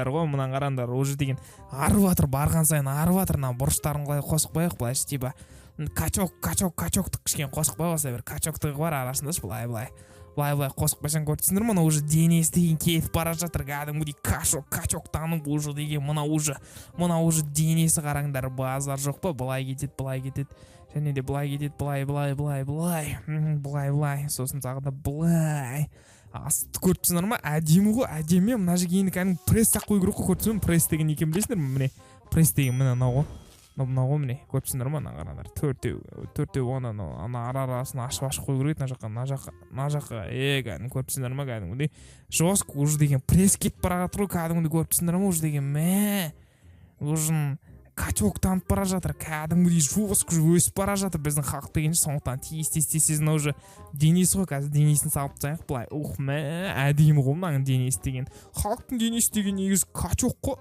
ғой, мына қараңдар, уже деген арып жатыр, барған сайын арып жатыр. Мына бұрыштарын қалай қосып қояйық, былайша типа качоктық кішкене қосып қоя алса, бір качоктығы бар арасында былай қосып қойсаң көрсеңдер, мына уже денесі деген кетіп бара жатыр, кәдімгідей качоктанып уже деген, мына уже денесі қараңдар, базар жоқ па, былай кетеді, және де былай кетеді, былай, сосын тағы да былай. Асты көріп тұрсыңдар ма? Әдемі ғой, әдемі. Мына жерге енді кәдімгі пресс тақ қою керек қой, көріп тұрсың ба? Пресс деген екен, білесіңдер ме? Міне, пресс деген мынау ғой, міне, көріп тұрсыңдар ма? Мына қараңдар, төртеу ана арасын ашып қою керек, мына жаққа, кәдімгі көріп тұрсыңдар ма? Кәдімгідей жестко уже деген пресс кетіп бара жатыр ғой, кәдімгідей көріп тұрсыңдар ма? Уже деген уже качоктанып бара жатыр, кәдімгідей жестко өсіп бара жатыр біздің халық дегенше. Сондықтан тез уже денесі ғой, қазір денесін салып тастайық былай. Әдемі ғой мынаның денесі деген. Халықтың денесі деген негізі качок қой.